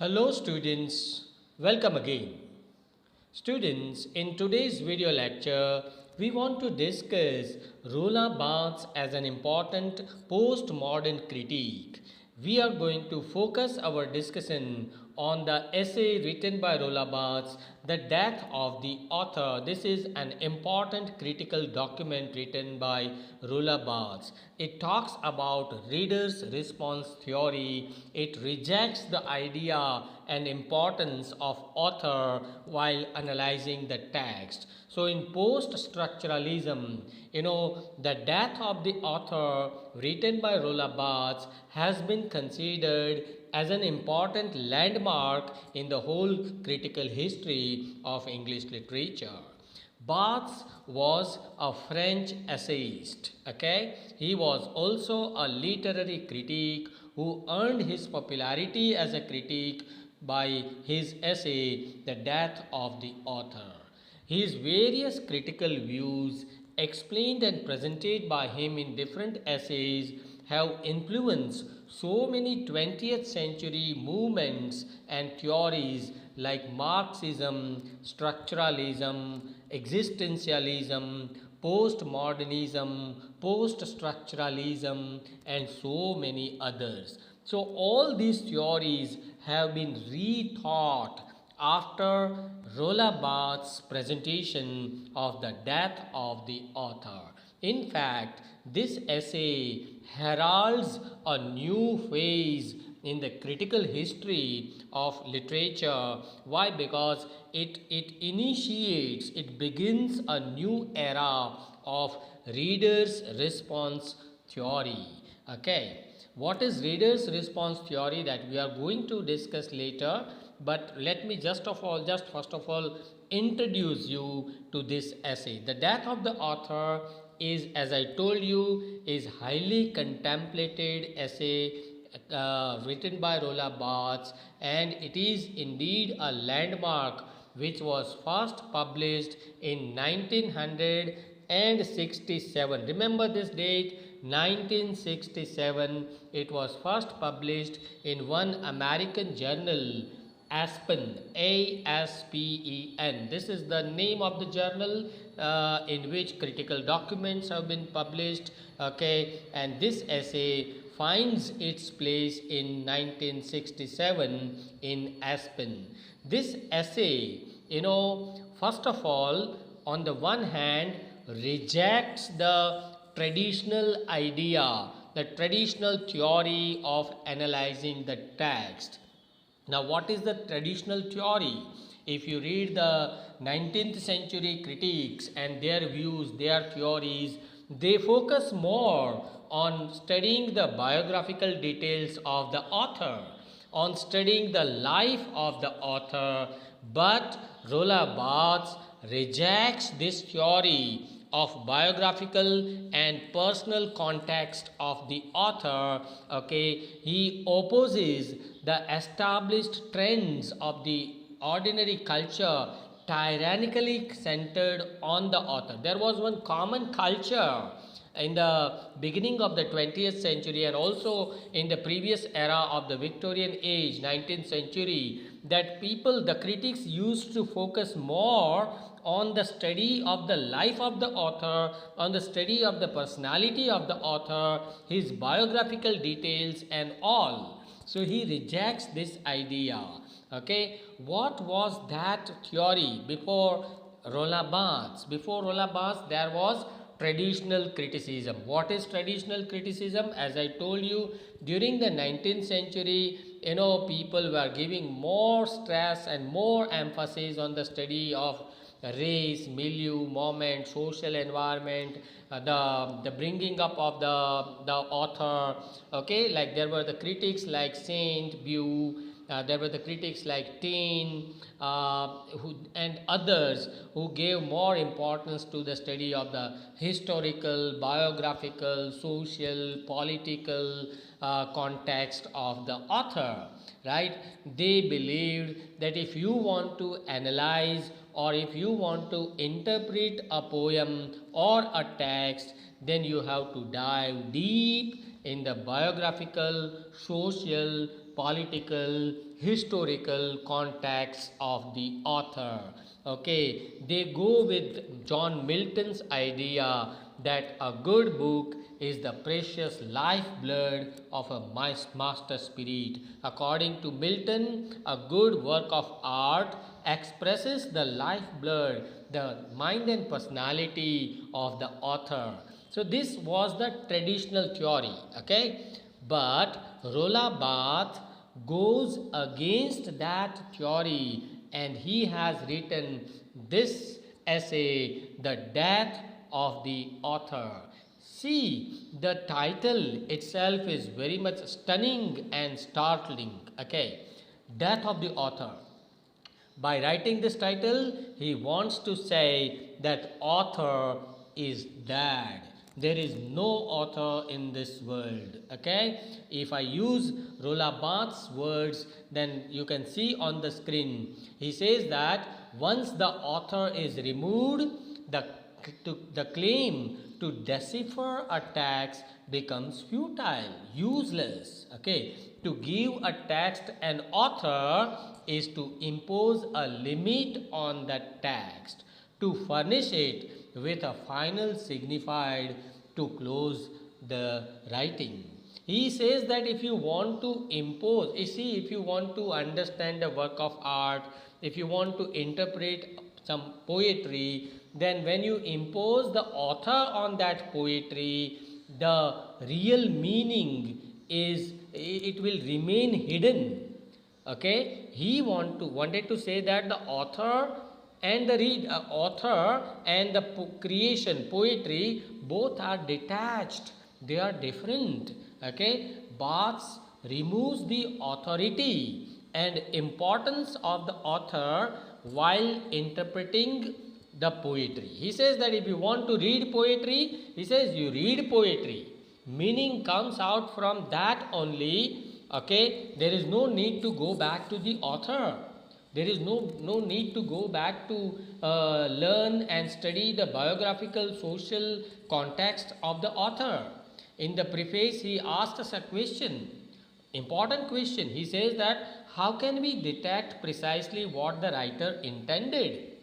Hello students, welcome again. Students, in today's video lecture, we want to discuss Roland Barthes as an important postmodern critique. We are going to focus our discussion on the essay written by Roland Barthes, The Death of the Author. This is an important critical document written by Roland Barthes. It talks about reader's response theory. It rejects the idea and importance of author while analyzing the text. So in post-structuralism, the death of the author written by Roland Barthes has been considered as an important landmark in the whole critical history of English literature. Barthes was a French essayist. He was also a literary critic who earned his popularity as a critic by his essay, The Death of the Author. His various critical views, explained and presented by him in different essays, have influenced so many 20th century movements and theories like Marxism, structuralism, existentialism, postmodernism, post-structuralism, and so many others. So all these theories have been rethought after Roland Barthes' presentation of the death of the author. In fact, this essay heralds a new phase in the critical history of literature. Why? Because it begins a new era of reader's response theory. What is reader's response theory? That we are going to discuss later, but let me first of all introduce you to this essay. The Death of the Author is, as I told you, is highly contemplated essay written by Roland Barthes, and it is indeed a landmark which was first published in 1967. Remember this date, 1967. It was first published in one American journal, Aspen, A-S-P-E-N. This is the name of the journal in which critical documents have been published. And this essay finds its place in 1967 in Aspen. This essay, first of all, on the one hand, rejects the traditional idea, the traditional theory of analyzing the text. Now, what is the traditional theory? If you read the 19th century critics and their views, their theories, they focus more on studying the biographical details of the author, on studying the life of the author. But Roland Barthes rejects this theory of biographical and personal context of the author. He opposes the established trends of the ordinary culture tyrannically centered on the author. There was one common culture in the beginning of the 20th century and also in the previous era of the Victorian age, 19th century, that the critics used to focus more on the study of the life of the author, on the study of the personality of the author, his biographical details and all. So he rejects this idea. What was that theory before Roland Barthes? Before Roland Barthes, there was traditional criticism. What is traditional criticism? As I told you, during the 19th century, people were giving more stress and more emphasis on the study of race, milieu, moment, social environment, the bringing up of the author. Like there were the critics like Sainte, Beuve, there were the critics like Taine and others who gave more importance to the study of the historical, biographical, social, political context of the author. They believed that if you want to analyze or if you want to interpret a poem or a text, then you have to dive deep in the biographical, social, political, historical context of the author. Okay, they go with John Milton's idea that a good book is the precious lifeblood of a master spirit. According to Milton, a good work of art expresses the lifeblood, the mind and personality of the author. So this was the traditional theory, okay? But Roland Barthes goes against that theory, and he has written this essay, The Death of the Author. See, the title itself is very much stunning and startling, okay? Death of the Author. By writing this title, he wants to say that author is dead. There is no author in this world, okay? If I use Roland Barthes' words, then you can see on the screen. He says that once the author is removed, the claim to decipher a text becomes futile, useless, okay? To give a text an author is to impose a limit on that text, to furnish it with a final signified to close the writing. He says that if you want to impose, if you want to understand a work of art, if you want to interpret some poetry, then when you impose the author on that poetry, the real meaning is, it will remain hidden. Okay, he wanted to say that the author and the creation, poetry, both are detached, they are different. Okay, Barthes removes the authority and importance of the author while interpreting the poetry. He says that if you want to read poetry, he says you read poetry. Meaning comes out from that only. Okay, there is no need to go back to the author. There is no need to go back to learn and study the biographical social context of the author. In the preface, he asks us a question, important question. He says that how can we detect precisely what the writer intended?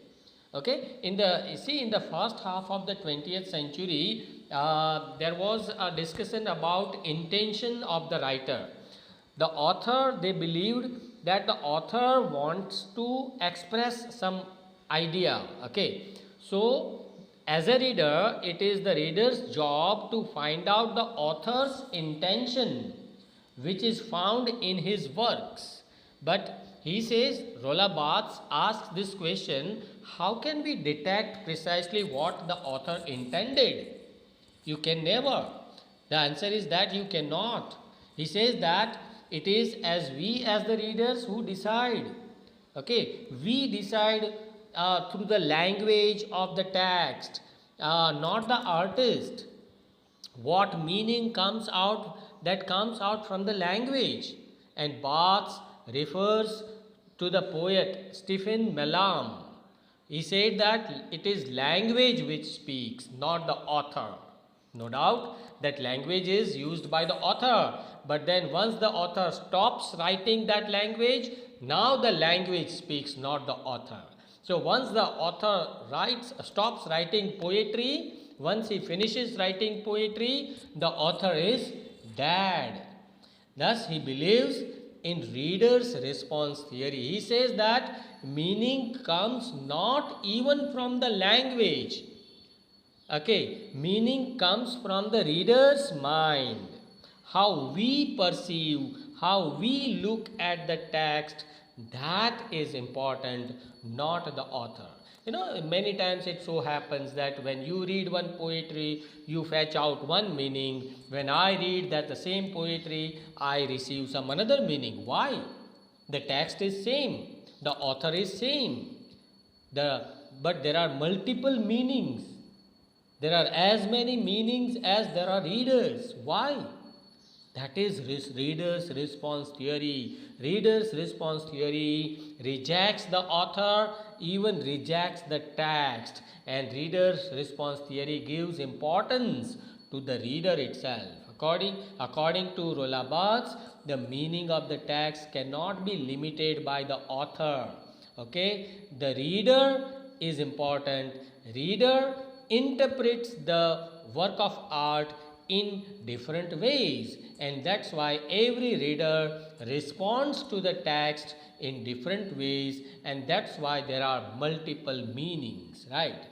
Okay, in the first half of the 20th century, there was a discussion about intention of the writer. The author, they believed that the author wants to express some idea. Okay, so as a reader, it is the reader's job to find out the author's intention, which is found in his works. But he says, Roland Barthes asks this question, how can we detect precisely what the author intended? You can never. The answer is that you cannot. He says that it is as the readers who decide. Okay, we decide through the language of the text, not the artist. What meaning comes out, that comes out from the language. And Barthes refers to the poet Stephen Mallarmé. He said that it is language which speaks, not the author. No doubt that language is used by the author, but then once the author stops writing that language, now the language speaks, not the author. So once the author stops writing poetry, once he finishes writing poetry, the author is dead. Thus he believes in reader's response theory. He says that meaning comes not even from the language. Okay, meaning comes from the reader's mind. How we perceive, how we look at the text, that is important, not the author. You know, many times it so happens that when you read one poetry, you fetch out one meaning. When I read that the same poetry, I receive some another meaning. Why? The text is same, the author is same, but there are multiple meanings. There are as many meanings as there are readers. Why? That is reader's response theory. Reader's response theory rejects the author, even rejects the text, and reader's response theory gives importance to the reader itself. According to Roland Barthes, the meaning of the text cannot be limited by the author. Okay, the reader is important. Reader interprets the work of art in different ways, and that's why every reader responds to the text in different ways, and that's why there are multiple meanings, right?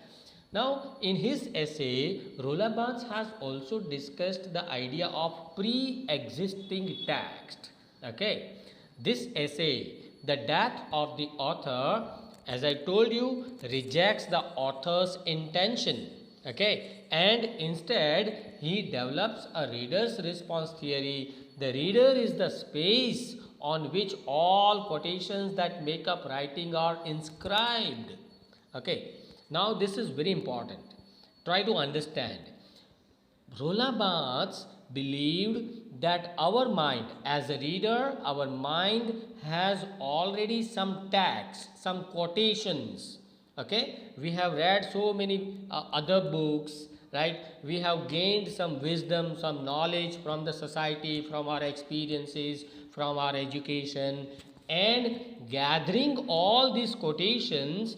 Now, in his essay, Roland Barthes has also discussed the idea of pre-existing text. Okay, this essay, The Death of the Author, as I told you, rejects the author's intention. Okay, and instead he develops a reader's response theory. The reader is the space on which all quotations that make up writing are inscribed. Okay, now this is very important. Try to understand. Roland Barthes believed that our mind, as a reader, our mind has already some tags, some quotations. Okay, we have read so many other books, right? We have gained some wisdom, some knowledge from the society, from our experiences, from our education, and gathering all these quotations,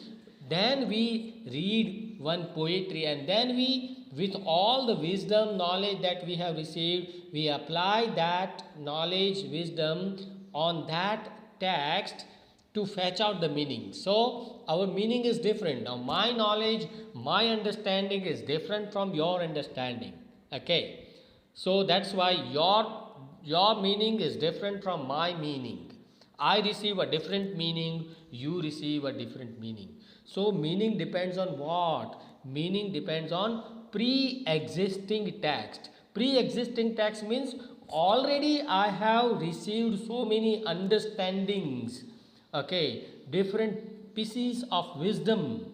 then we read one poetry, and then we, with all the wisdom, knowledge that we have received, we apply that knowledge, wisdom on that text to fetch out the meaning. So our meaning is different. Now my knowledge, my understanding is different from your understanding. Okay, so that's why your meaning is different from my meaning. I receive a different meaning, you receive a different meaning. So meaning depends on what? Meaning depends on pre-existing text. Pre-existing text means already I have received so many understandings. Okay, different pieces of wisdom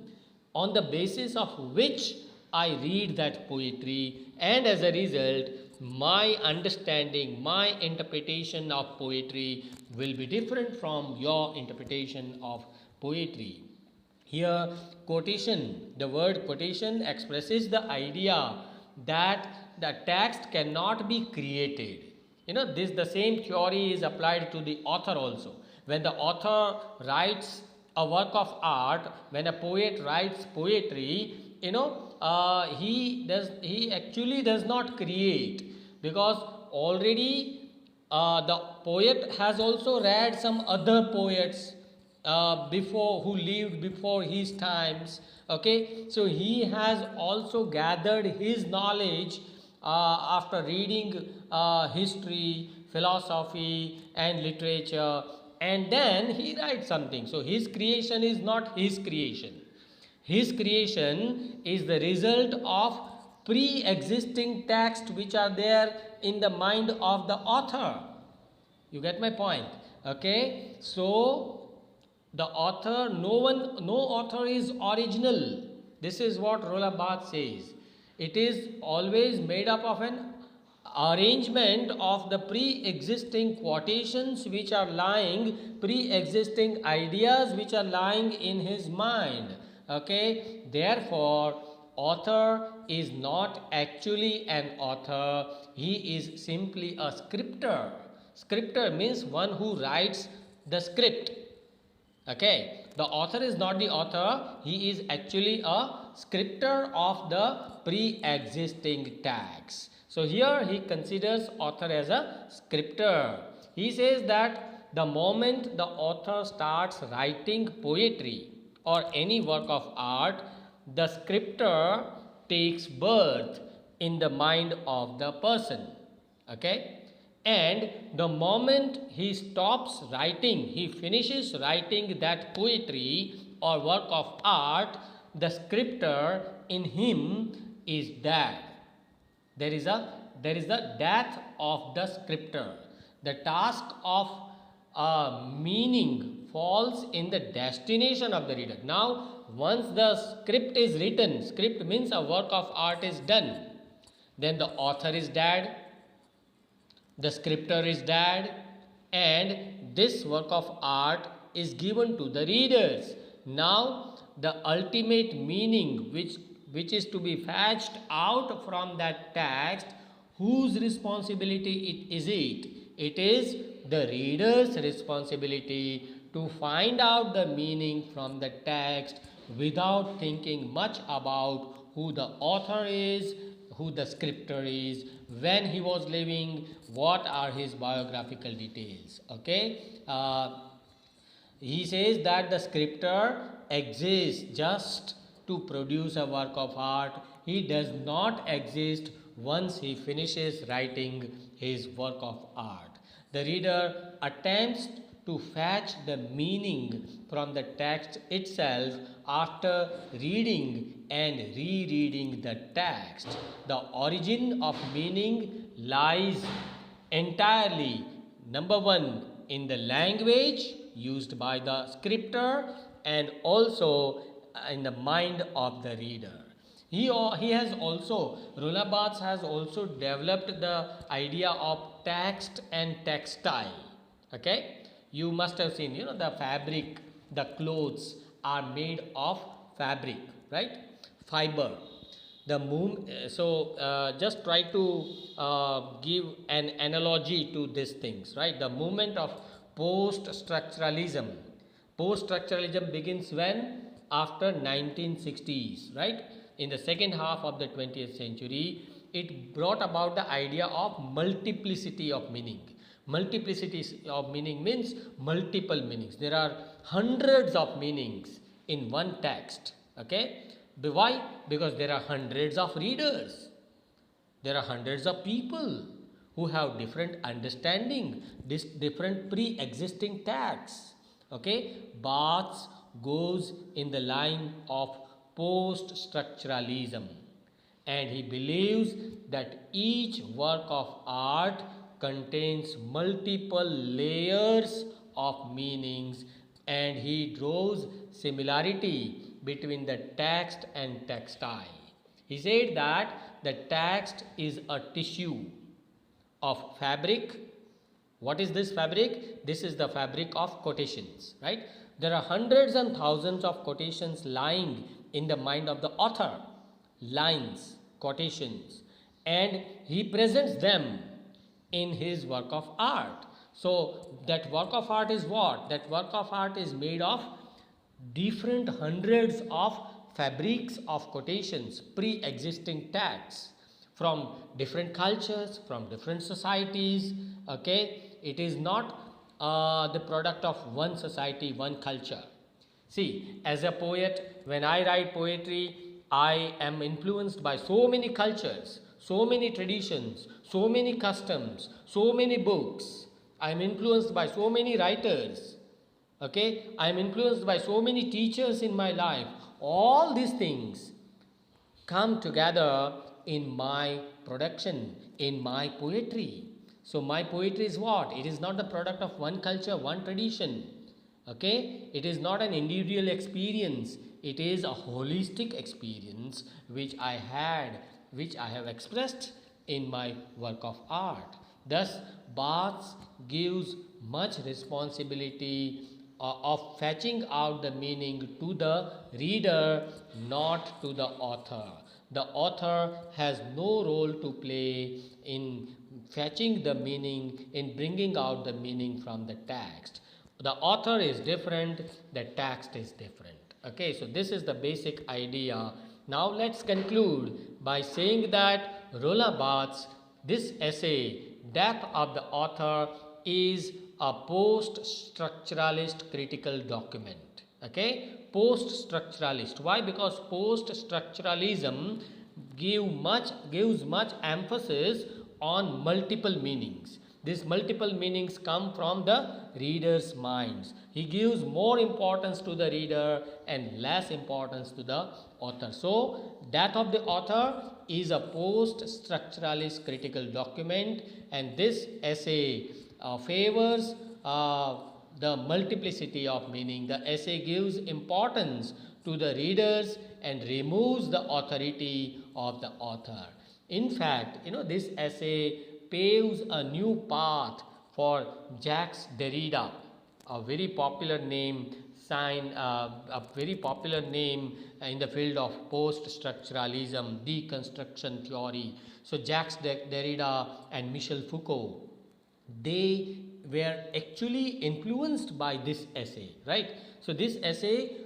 on the basis of which I read that poetry, and as a result my understanding, my interpretation of poetry will be different from your interpretation of poetry. Here quotation, the word quotation expresses the idea that the text cannot be created. You know, this the same theory is applied to the author also. When the author writes a work of art, when a poet writes poetry, he actually does not create, because already the poet has also read some other poets who lived before his times. Okay, so he has also gathered his knowledge after reading history, philosophy and literature, and then he writes something. So his creation is not his creation. His creation is the result of pre-existing texts which are there in the mind of the author. You get my point? Okay, so the author, no author is original. This is what Roland Barthes says. It is always made up of an arrangement of the pre-existing quotations which are lying, pre-existing ideas which are lying in his mind. Okay, therefore author is not actually an author, he is simply a scripter. Scripter means one who writes the script. Okay, the author is not the author, he is actually a scripter of the pre-existing text. So here he considers author as a scripter. He says that the moment the author starts writing poetry or any work of art, the scripter takes birth in the mind of the person. Okay, and the moment he stops writing, he finishes writing that poetry or work of art, the scripter in him is dead. There is the death of the scripter. The task of meaning falls in the destination of the reader. Now, once the script is written, script means a work of art is done, then the author is dead, the scripter is dead, and this work of art is given to the readers. Now, the ultimate meaning which is to be fetched out from that text Whose responsibility is it? It is the reader's responsibility to find out the meaning from the text without thinking much about who the author is, who the scripter is, when he was living, what are his biographical details. Okay. He says that the scripter exists just to produce a work of art. He does not exist once he finishes writing his work of art. The reader attempts to fetch the meaning from the text itself after reading and rereading the text. The origin of meaning lies entirely, number one, in the language used by the scripter and also in the mind of the reader. He has also, Roland Barthes has also developed the idea of text and textile. Okay, you must have seen, the fabric, the clothes are made of fabric, right? Fiber. Just try to give an analogy to these things, right? The movement of post-structuralism. Post-structuralism begins when? After 1960s, right? In the second half of the 20th century, it brought about the idea of multiplicity of meaning. Multiplicity of meaning means multiple meanings. There are hundreds of meanings in one text. Okay? Why? Because there are hundreds of readers. There are hundreds of people who have different understanding, different pre-existing texts. Okay? Barthes goes in the line of post-structuralism, and he believes that each work of art contains multiple layers of meanings, and he draws similarity between the text and textile. He said that the text is a tissue of fabric. What is this fabric? This is the fabric of quotations, right? There are hundreds and thousands of quotations lying in the mind of the author, lines, quotations, and he presents them in his work of art. So that work of art is what? That work of art is made of different hundreds of fabrics of quotations, pre-existing texts from different cultures, from different societies. Okay, it is not the product of one society, one culture. See, as a poet, when I write poetry, I am influenced by so many cultures, so many traditions, so many customs, so many books. I am influenced by so many writers. Okay, I am influenced by so many teachers in my life. All these things come together in my production, in my poetry. So my poetry is what? It is not the product of one culture, one tradition. Okay, it is not an individual experience. It is a holistic experience which I have expressed in my work of art. Thus, Barthes gives much responsibility of fetching out the meaning to the reader, not to the author. The author has no role to play in fetching the meaning, in bringing out the meaning from the text. The author is different, the text is different. Okay, so this is the basic idea. Now let's conclude by saying that Roland Barthes, this essay, Death of the Author, is a post-structuralist critical document. Okay, post-structuralist. Why? Because post-structuralism gives much emphasis on multiple meanings. These multiple meanings come from the reader's minds. He gives more importance to the reader and less importance to the author. So, Death of the Author is a post-structuralist critical document, and this essay favors the multiplicity of meaning. The essay gives importance to the readers and removes the authority of the author. In fact, this essay paves a new path for Jacques Derrida, a very popular name in the field of post-structuralism, deconstruction theory. So Jacques Derrida and Michel Foucault, they were actually influenced by this essay, right? So this essay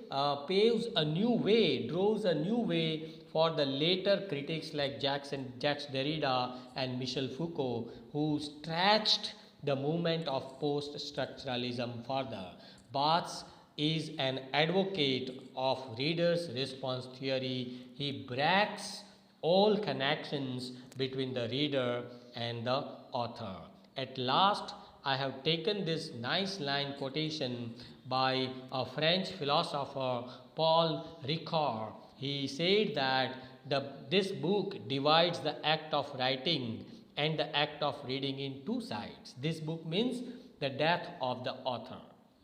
paves a new way, draws a new way for the later critics like Jacques Derrida and Michel Foucault, who stretched the movement of post-structuralism further. Barthes is an advocate of reader's response theory. He breaks all connections between the reader and the author. At last, I have taken this nice line quotation by a French philosopher, Paul Ricoeur. He said that this book divides the act of writing and the act of reading in two sides. This book means the death of the author,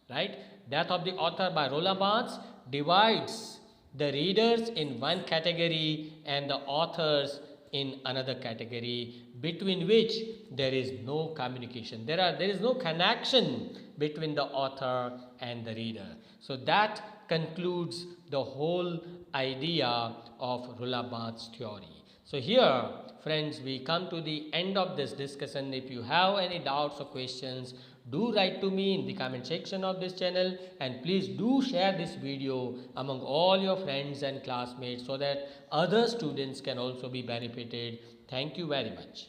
right? Death of the author by Roland Barthes divides the readers in one category and the authors in another category, between which there is no communication. There is no connection between the author and the reader. So that concludes the whole idea of Roland Barthes' theory. So here, friends, we come to the end of this discussion. If you have any doubts or questions, do write to me in the comment section of this channel, and please do share this video among all your friends and classmates so that other students can also be benefited. Thank you very much.